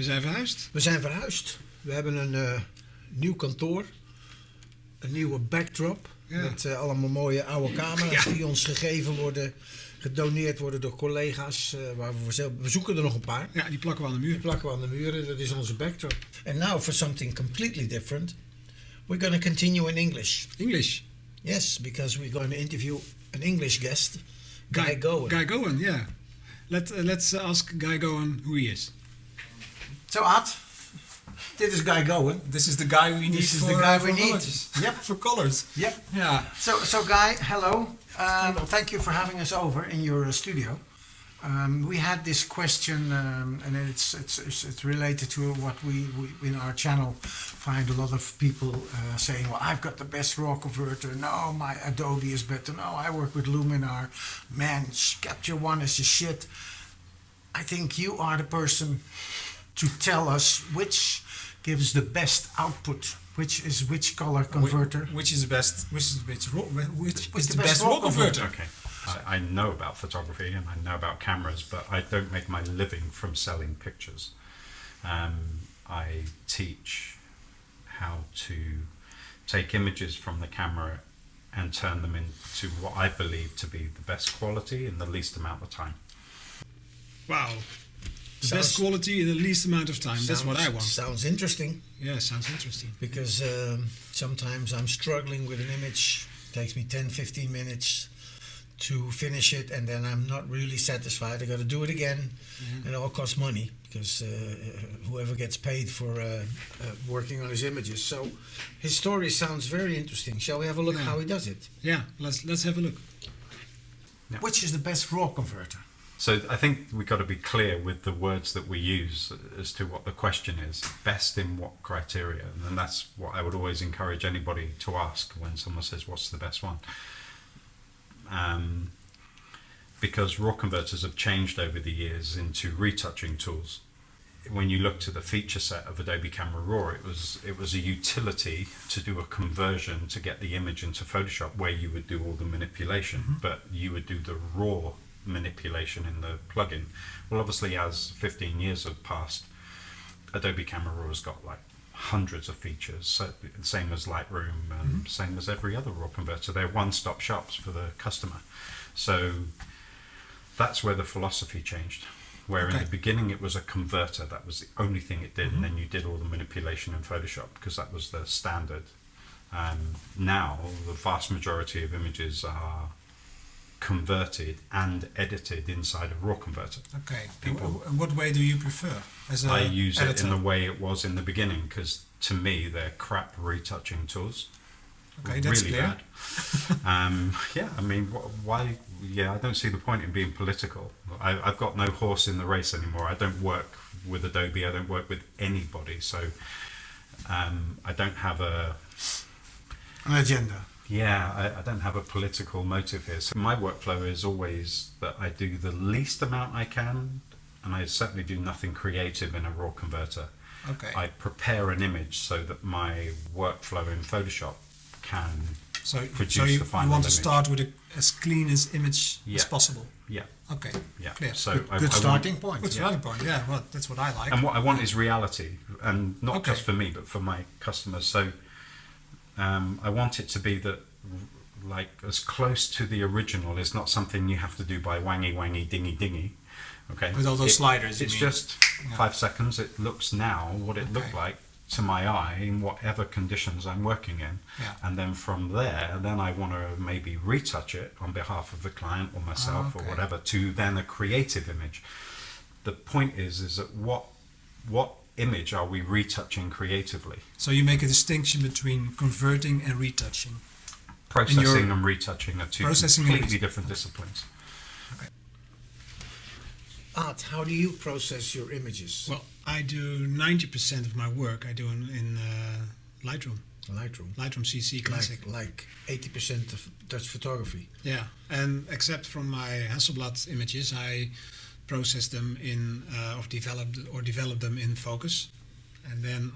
We zijn verhuisd. We zijn verhuisd. We hebben een nieuw kantoor. Een nieuwe backdrop. Ja. Met allemaal mooie oude camera's die ons gegeven worden. Gedoneerd worden door collega's. We zoeken er nog een paar. Ja, die plakken we aan de muur. Dat is onze backdrop. And now for something completely different. We're going to continue in English. English? Yes, because we're going to interview an English guest. Guy Gowan. Guy Gowan, yeah. Let's ask Guy Gowan who he is. So Ad, this is Guy Gowan. This is the guy we need. This is the guy we need. Colors. Yep, for colors. Yep. Yeah. So Guy, hello. Thank you for having us over in your studio. We had this question, and it's related to what we in our channel find a lot of people saying, well, I've got the best raw converter. No, my Adobe is better. No, I work with Luminar. Man, Capture One is the shit. I think you are the person to tell us which gives the best output. Which color converter? Which is the best raw converter? Okay. I know about photography and I know about cameras, but I don't make my living from selling pictures. I teach how to take images from the camera and turn them into what I believe to be the best quality in the least amount of time. Wow. The best quality in the least amount of time. That's what I want. Sounds interesting. Yeah, sounds interesting. Because sometimes I'm struggling with an image. It takes me 10-15 minutes to finish it, and then I'm not really satisfied. I got to do it again, and it all costs money because whoever gets paid for working on his images. So his story sounds very interesting. Shall we have a look how he does it? Yeah, let's have a look. Yeah. Which is the best raw converter? So I think we've got to be clear with the words that we use as to what the question is. Best in what criteria? And that's what I would always encourage anybody to ask when someone says, what's the best one? Because raw converters have changed over the years into retouching tools. When you look to the feature set of Adobe Camera Raw, it was a utility to do a conversion to get the image into Photoshop where you would do all the manipulation, but you would do the raw manipulation in the plugin. Well, obviously, as 15 years have passed, Adobe Camera Raw has got like hundreds of features, so same as Lightroom and same as every other raw converter. They're one-stop shops for the customer. So that's where the philosophy changed, where in the beginning it was a converter, that was the only thing it did, and then you did all the manipulation in Photoshop because that was the standard. Now the vast majority of images are converted and edited inside a raw converter. Okay. And what way do you prefer? I use it in the way it was in the beginning because to me they're crap retouching tools. Okay, that's really clear. Bad. Yeah, I mean, why? Yeah, I don't see the point in being political. I've got no horse in the race anymore. I don't work with Adobe. I don't work with anybody. So I don't have an agenda. Yeah, I don't have a political motive here. So my workflow is always that I do the least amount I can, and I certainly do nothing creative in a raw converter. Okay. I prepare an image so that my workflow in Photoshop can produce the final image. You want to start with as clean as image as possible? Yeah. Okay. Yeah. Clear. So good starting point. Good starting point. Yeah. Well, that's what I like. And what I want is reality, and not just for me, but for my customers. So I want it to be that, like, as close to the original is not something you have to do by wangy dingy. Okay. With all those sliders. It's just 5 seconds. It looks now what it looked like to my eye in whatever conditions I'm working in, and then from there, then I want to maybe retouch it on behalf of the client or myself or whatever to then a creative image. The point is that what image are we retouching creatively? So you make a distinction between converting and retouching. Processing and retouching are two completely different disciplines. Okay. Art, how do you process your images? Well, I do 90% of my work. I do in Lightroom. Lightroom CC Classic. Like 80% of Dutch photography. Yeah, and except from my Hasselblad images, I process them in develop them in Focus, and then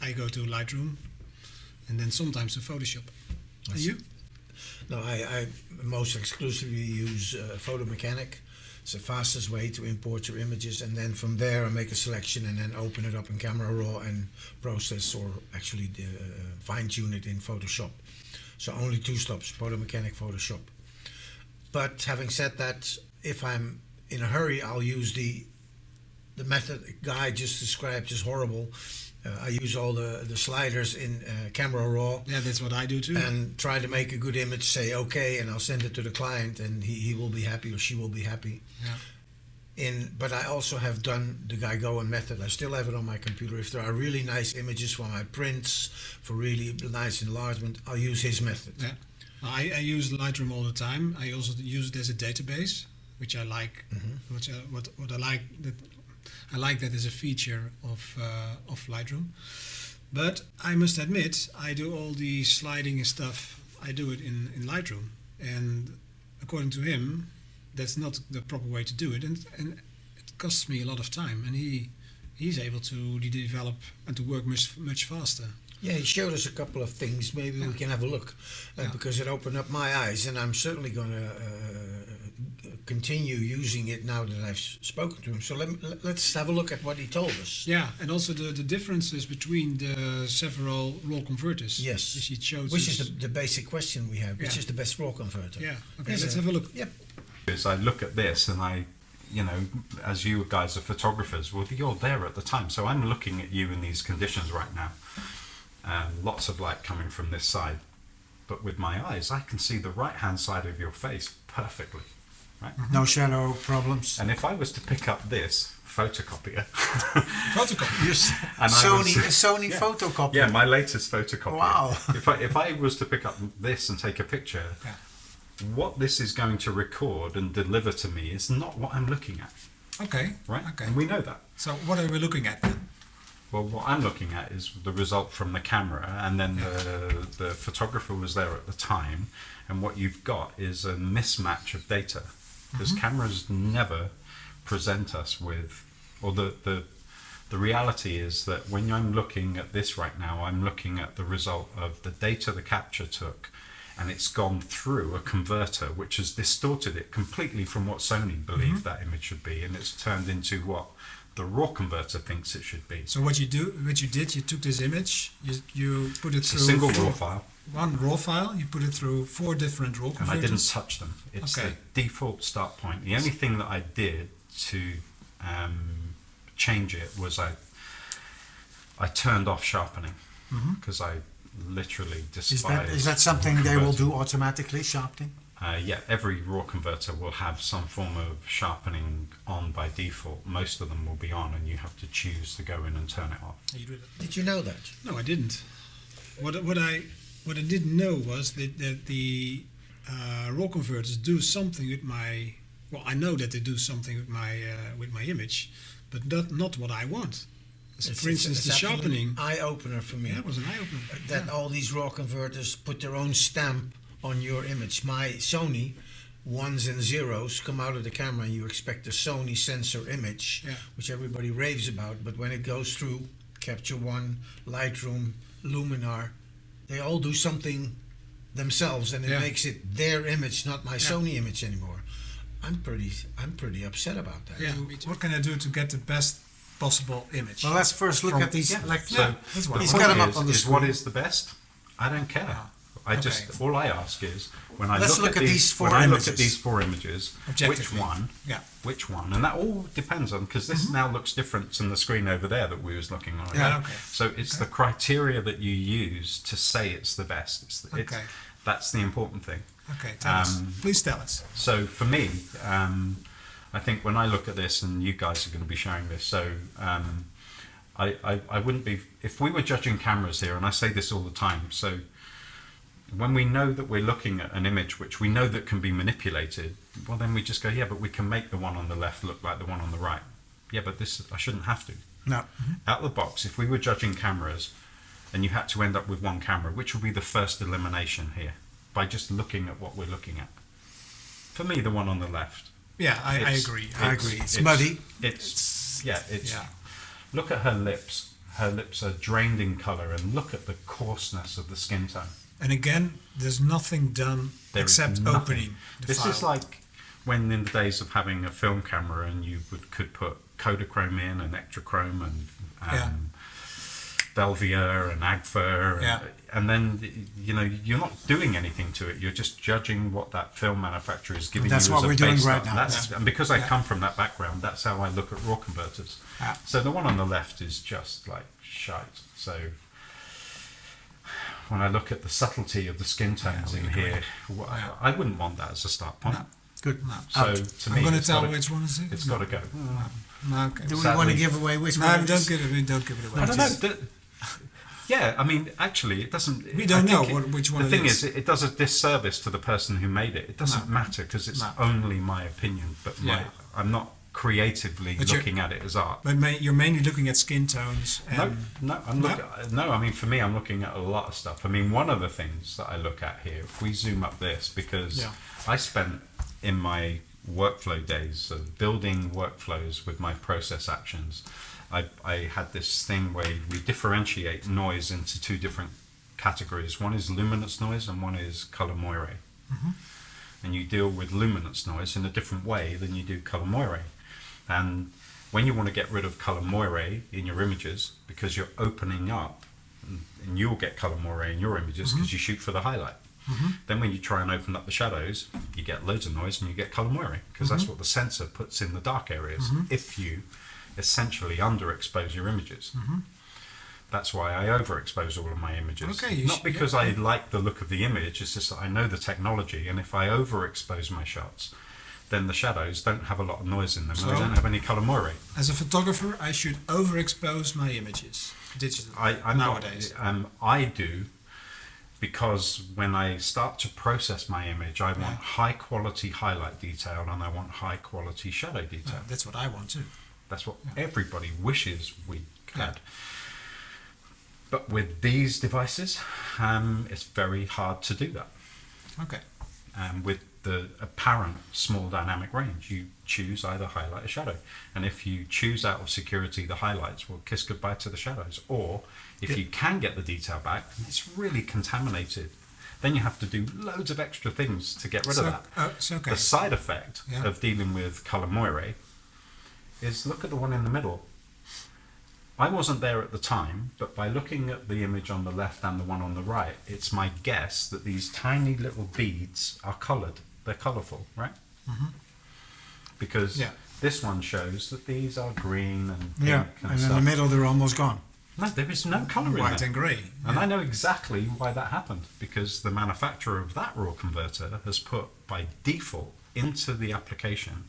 I go to Lightroom, and then sometimes to Photoshop. And you? No, I most exclusively use Photo Mechanic, It's the fastest way to import your images, and then from there I make a selection and then open it up in Camera Raw and process or actually fine-tune it in Photoshop. So only 2 steps, Polymetallic, Photoshop. But having said that, if I'm in a hurry, I'll use the method Guy just described is horrible. I use all the sliders in Camera Raw. Yeah, that's what I do too. And try to make a good image, say okay, and I'll send it to the client, and he will be happy or she will be happy. Yeah. But I also have done the Guy Gowan method. I still have it on my computer. If there are really nice images for my prints, for really nice enlargement, I'll use his method. Yeah. I use Lightroom all the time. I also use it as a database, which I like. Which what I like that. I like that as a feature of Lightroom. But I must admit, I do all the sliding and stuff, I do it in Lightroom. And according to him, that's not the proper way to do it. And it costs me a lot of time. And he's able to develop and to work much faster. Yeah, he showed us a couple of things. Maybe we can have a look. Because it opened up my eyes. And I'm certainly going to continue using it now that I've spoken to him. So let's have a look at what he told us. Yeah, and also the differences between the several raw converters. Yes, Which is the basic question we have. Which is the best raw converter? Yeah, okay, let's have a look. Yep. I look at this and I, as you guys are photographers, well, you're there at the time. So I'm looking at you in these conditions right now. Lots of light coming from this side. But with my eyes, I can see the right-hand side of your face perfectly. Right? No shadow problems. And if I was to pick up this photocopier, and Sony photocopier. Yeah, my latest photocopier. Wow. If I was to pick up this and take a picture, what this is going to record and deliver to me is not what I'm looking at. Okay. Right? Okay. And we know that. So what are we looking at then? Well, what I'm looking at is the result from the camera, and then the photographer was there at the time, and what you've got is a mismatch of data. Because cameras never present us with, or the reality is that when I'm looking at this right now, I'm looking at the result of the data the capture took, and it's gone through a converter which has distorted it completely from what Sony believed that image should be, and it's turned into what the raw converter thinks it should be. So what you did, you took this image, you put it through a single raw file. One raw file, you put it through 4 different raw converters. And I didn't touch them. It's the default start point. The only thing that I did to change it was I turned off sharpening because I literally despise. Is that something they will do automatically, sharpening? Yeah, every raw converter will have some form of sharpening on by default. Most of them will be on, and you have to choose to go in and turn it off. Did you know that? No, I didn't. What I didn't know was that the raw converters do something with my. Well, I know that they do something with my image, but not what I want. So for instance, the sharpening. Eye opener for me. Yeah, it was an eye opener. That all these raw converters put their own stamp on your image. My Sony 1s and 0s come out of the camera, and you expect a Sony sensor image, which everybody raves about. But when it goes through Capture One, Lightroom, Luminar, they all do something themselves, and it makes it their image, not my Sony image anymore. I'm pretty upset about that. Yeah, what can I do to get the best possible image? Well, let's first look at these. So that's what he's got them up on the is screen. what is the best? I don't care. All I ask is when I look at these 4 images, which one? Yeah. Which one? And that all depends on, because this now looks different than the screen over there that we was looking at. Yeah. Okay. So it's the criteria that you use to say it's the best. That's the important thing. Okay. Tell us. Please tell us. So for me, I think when I look at this, and you guys are going to be showing this, so I wouldn't be, if we were judging cameras here, and I say this all the time, so when we know that we're looking at an image which we know that can be manipulated, well then we just go, yeah, but we can make the one on the left look like the one on the right. Yeah, but this, I shouldn't have to. No. Out of the box, if we were judging cameras and you had to end up with one camera, which would be the first elimination here by just looking at what we're looking at? For me, the one on the left. Yeah, I agree. I agree. It's muddy. It's look at her lips. Her lips are drained in colour, and look at the coarseness of the skin tone. And again, there's nothing done except opening the This file. is like when in the days of having a film camera and you could put Kodachrome in and Ektachrome and Velvia and Agfa and then you're not doing anything to it, you're just judging what that film manufacturer is giving That's you what as a we're doing baseline. right now. And because I come from that background, that's how I look at raw converters. So the one on the left is just like shite. So when I look at the subtlety of the skin tones in here, I wouldn't want that as a start point. No. Good. No. So to me, I'm going to tell which one is it. It's got to go. No, okay. Do we Sadly- want to give away which No, one? don't give it away. I don't know. Yeah, I mean, actually, it doesn't. We don't I know think which one The it thing is. is, it does a disservice to the person who made it. It doesn't No. matter because it's No. only my opinion, but I'm not creatively But you're- looking at it as art. But you're mainly looking at skin tones. And I mean, for me, I'm looking at a lot of stuff. I mean, one of the things that I look at here, if we zoom up this, because I spent in my workflow days of building workflows with my process actions, I had this thing where we differentiate noise into two different categories. One is luminance noise and one is color moire. Mm-hmm. And you deal with luminance noise in a different way than you do color moire. And when you want to get rid of color moire in your images, because you're opening up, and you'll get color moire in your images because you shoot for the highlight. Then when you try and open up the shadows, you get loads of noise and you get color moire, because that's what the sensor puts in the dark areas if you essentially underexpose your images. That's why I overexpose all of my images. Okay, Not because I like the look of the image, it's just that I know the technology, and if I overexpose my shots, then the shadows don't have a lot of noise in them, and So- they don't have any color moire. as a photographer, I should overexpose my images digitally I'm nowadays. Not, I do, because when I start to process my image, I want high quality highlight detail and I want high quality shadow detail. That's what I want too. That's what everybody wishes we Yeah. had. But with these devices, it's very hard to do that. Okay. With the apparent small dynamic range, you choose either highlight or shadow. And if you choose out of security the highlights, well, kiss goodbye to the shadows. Or if you can get the detail back, and it's really contaminated, then you have to do loads of extra things to get rid of that. Okay. The side effect Yeah. of dealing with color moire is look at the one in the middle. I wasn't there at the time, but by looking at the image on the left and the one on the right, it's my guess that these tiny little beads are coloured. They're colourful, right? Because this one shows that these are green and pink and and stuff. in the middle they're almost gone. No, there is no colour in White there. and grey. And I know exactly why that happened, because the manufacturer of that raw converter has put by default into the application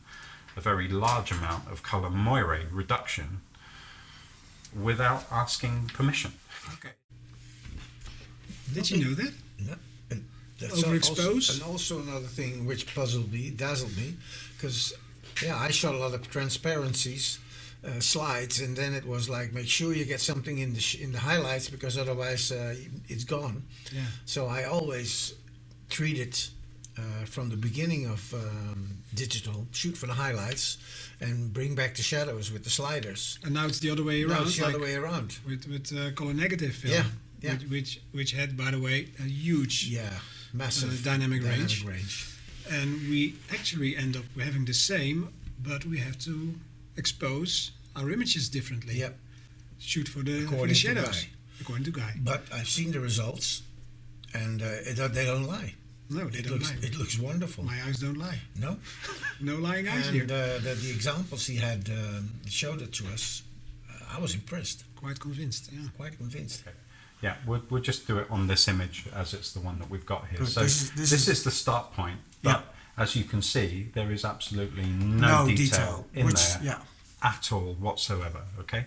a very large amount of color moire reduction without asking permission. Okay. Did you know that? No, and that's Overexposed? and also another thing which dazzled me, because I shot a lot of transparencies, slides, and then it was like, make sure you get something in the highlights, because otherwise it's gone. Yeah. So I always treat it from the beginning of digital, shoot for the highlights, and bring back the shadows with the sliders. And now it's the other way around. Now it's the other like way around. With color negative film. Yeah. Which had, by the way, a huge Yeah, massive dynamic range. range. And we actually end up having the same, but we have to expose our images differently. Yep. Shoot for the According to shadows. Guy. According to Guy. But I've seen the results, and they don't lie. No, they It don't looks lie. it looks wonderful. My eyes don't lie. No, No lying eyes and here. the examples he had showed it to us. I was impressed, Quite convinced. Yeah. quite convinced. Yeah, we'll just do it on this image as it's the one that we've got here. Good. So this is the start point, but as you can see, there is absolutely no detail in there at all whatsoever. Okay.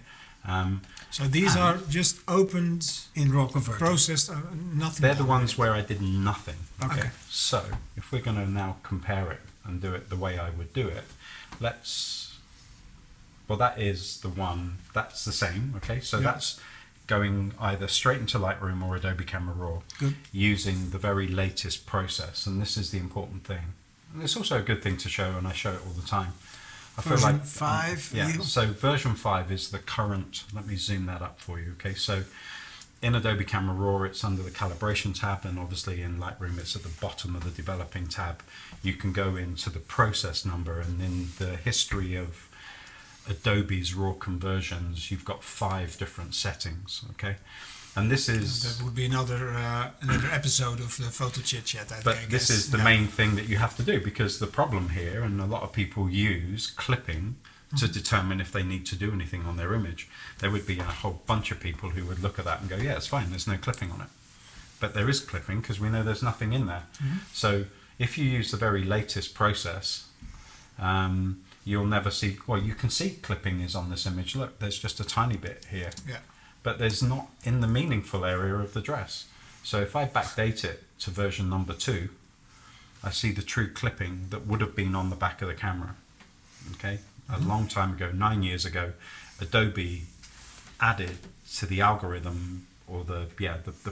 So these are just opened, In raw converter. processed, nothing. They're the ones where I did nothing. Okay. So if we're going to now compare it and do it the way I would do it, that is the one, that's the same. Okay. So that's going either straight into Lightroom or Adobe Camera Raw using the very latest process. And this is the important thing. And it's also a good thing to show, and I show it all the time. I Version 5. so version 5 is the current. Let me zoom that up for you. Okay, so in Adobe Camera Raw, it's under the calibration tab, and obviously in Lightroom, it's at the bottom of the developing tab. You can go into the process number, and in the history of Adobe's RAW conversions, you've got 5 different settings. Okay, and this is That would be another episode of the photo chit chat. but this is the main thing that you have to do, because the problem here, and a lot of people use clipping to determine if they need to do anything on their image. There would be a whole bunch of people who would look at that and go, yeah, it's fine, there's no clipping on it. But there is clipping, because we know there's nothing in there. So if you use the very latest process, you'll never see, well, you can see clipping is on this image. Look, there's just a tiny bit here. Yeah. But there's not in the meaningful area of the dress. So if I backdate it to version number 2, I see the true clipping that would have been on the back of the camera. Okay, a long time ago, 9 years ago, Adobe added to the algorithm, or the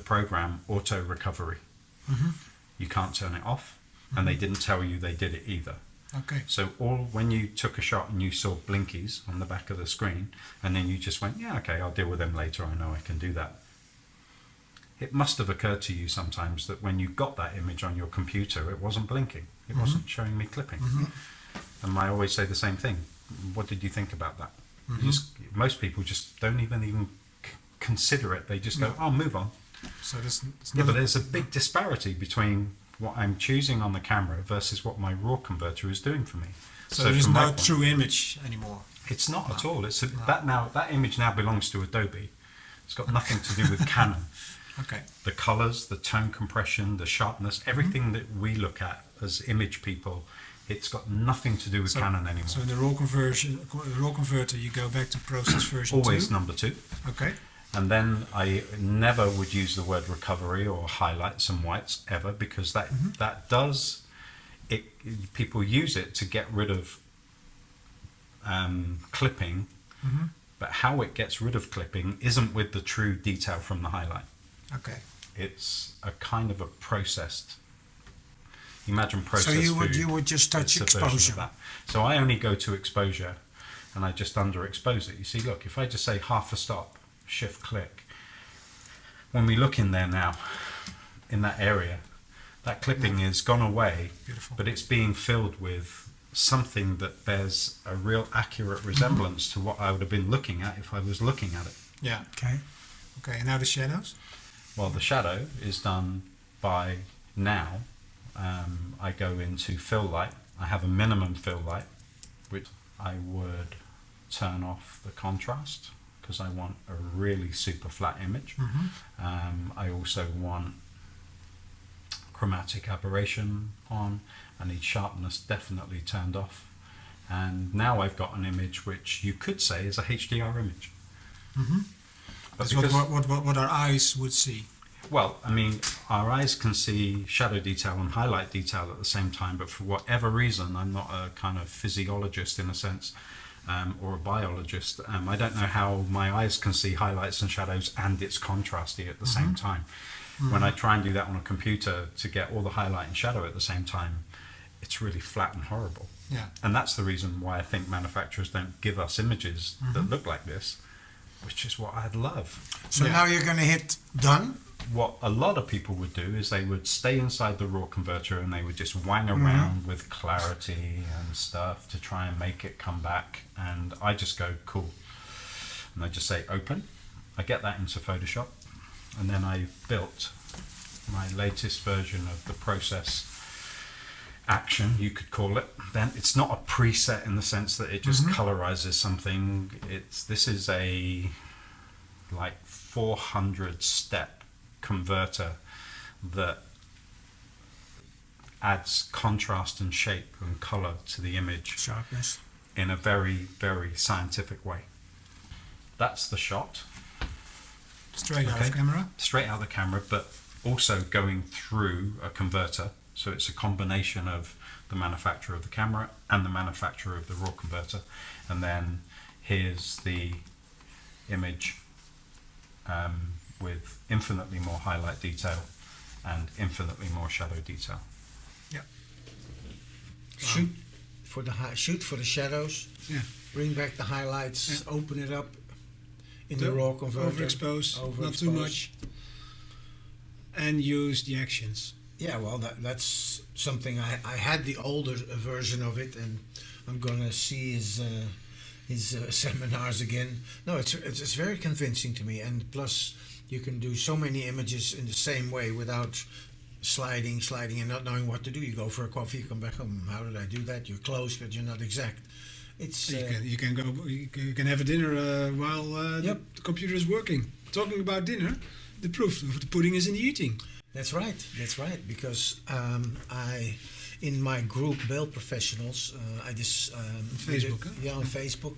program, auto recovery. You can't turn it off, and they didn't tell you they did it either. Okay. So when you took a shot and you saw blinkies on the back of the screen, and then you just went, yeah, okay, I'll deal with them later, I know I can do that. It must have occurred to you sometimes that when you got that image on your computer, it wasn't blinking. It wasn't showing me clipping. And I always say the same thing. What did you think about that? Most people just don't even consider it. They just go, oh, move on. So there's Yeah, but there's a big disparity between what I'm choosing on the camera versus what my RAW converter is doing for me. so there is from my no point- true image anymore. It's not at all. It's that image now belongs to Adobe. It's got nothing to do with Canon. Okay. The colors, the tone compression, the sharpness, everything that we look at as image people, it's got nothing to do with Canon anymore. So in the raw converter, you go back to process version Always 2. number 2. Okay. And then I never would use the word recovery or highlights and whites ever, because that does it. People use it to get rid of clipping, but how it gets rid of clipping isn't with the true detail from the highlight. Okay. It's a kind of a processed. Imagine So processed food. you would just touch It's a version of exposure. that. So I only go to exposure, and I just underexpose it. You see, look, if I just say half a stop, shift click, when we look in there now, in that area, that clipping is gone away, Beautiful. but it's being filled with something that bears a real accurate resemblance to what I would have been looking at if I was looking at it. Yeah. Okay. Okay. And now the shadows. Well, the shadow is done by now. I go into fill light. I have a minimum fill light, which I would turn off the contrast, because I want a really super flat image. I also want chromatic aberration on. I need sharpness definitely turned off. And now I've got an image which you could say is a HDR image. But That's what our eyes would see. well, I mean, our eyes can see shadow detail and highlight detail at the same time, but for whatever reason, I'm not a kind of physiologist in a sense, or a biologist. I don't know how my eyes can see highlights and shadows and it's contrasty at the same time. When I try and do that on a computer to get all the highlight and shadow at the same time, it's really flat and horrible. Yeah. And that's the reason why I think manufacturers don't give us images that look like this, which is what I'd love. So Yeah. now you're going to hit done. What a lot of people would do is they would stay inside the raw converter and they would just wang around with clarity and stuff to try and make it come back. And I just go, cool. And I just say open. I get that into Photoshop. And then I built my latest version of the process action, you could call it. Then it's not a preset in the sense that it just colorizes something. This is a like 400 step converter that adds contrast and shape and color to the image Sharpness. in a very, very scientific way. That's the shot, Straight out Okay. of camera. straight out of the camera, but also going through a converter. So it's a combination of the manufacturer of the camera and the manufacturer of the raw converter. And then here's the image with infinitely more highlight detail and infinitely more shadow detail. Shoot for the shoot for the shadows. Yeah. Bring back the highlights. Open it up. in the raw converter. Overexpose, not too much. And use the actions. Yeah, well, that's something I had the older version of it, and I'm gonna see his seminars again. No, it's very convincing to me, and plus you can do so many images in the same way without sliding, and not knowing what to do. You go for a coffee, you come back home. How did I do that? You're close, but you're not exact. It's You can have a dinner while Yep. the computer is working. Talking about dinner, the proof of the pudding is in the eating. That's right. Because in my group, Bail Professionals, I just Facebook, huh? yeah, on Facebook.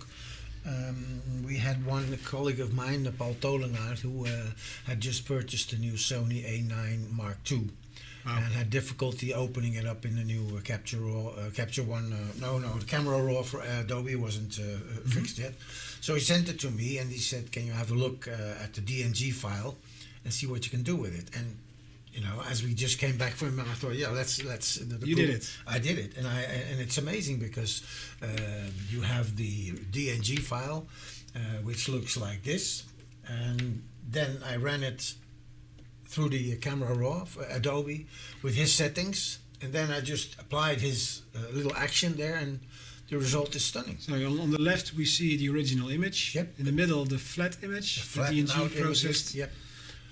We had one colleague of mine, Paul Tolenaar, who had just purchased a new Sony A9 Mark II. Wow. And had difficulty opening it up in the new Capture Raw, Capture One. The Camera Raw for Adobe wasn't fixed yet. So he sent it to me, and he said, "Can you have a look at the DNG file and see what you can do with it?" And as we just came back from him, I thought, yeah, let's. You did it. I did it, and it's amazing because you have the DNG file, which looks like this, and then I ran it through the Camera Raw for Adobe with his settings, and then I just applied his little action there, and the result is stunning. So on the left we see the original image. Yep. In the middle the flat image, the Flattened out DNG processed. images, yep.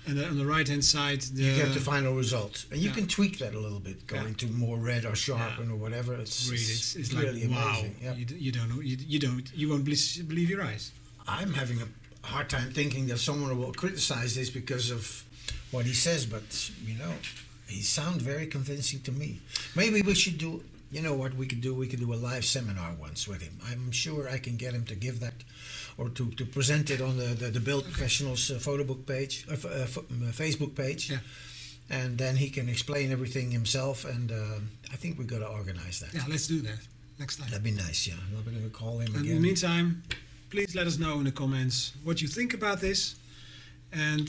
And on the right hand side You get the final result, and you Yeah. can tweak that a little bit, going to more red or sharpen or whatever. It's it's really like wow. amazing. Yep. You won't believe your eyes. I'm having a hard time thinking that someone will criticize this because of what he says, but he sounds very convincing to me. Maybe we should do. You know what we could do? We could do a live seminar once with him. I'm sure I can get him to give that, or to present it on the Build Professionals photo book page, Facebook page. Yeah. And then he can explain everything himself. And I think we got to organize that. Yeah, let's do that next time. That'd be nice. Yeah, I'm going to call him And again. in the meantime, please let us know in the comments what you think about this, and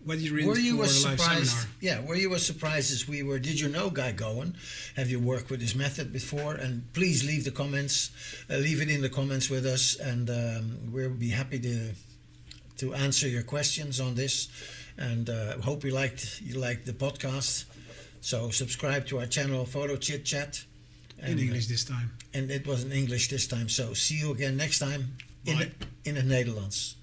whether you're in for a live seminar. Yeah, were you as surprised as we were? Did you know Guy Gowan? Have you worked with his method before? And please leave the comments, leave it in the comments with us, and we'll be happy to answer your questions on this. And hope you liked the podcast. So subscribe to our channel, Photo Chit Chat. In English this time. And it was in English this time. So see you again next time Bye. in het Nederlands.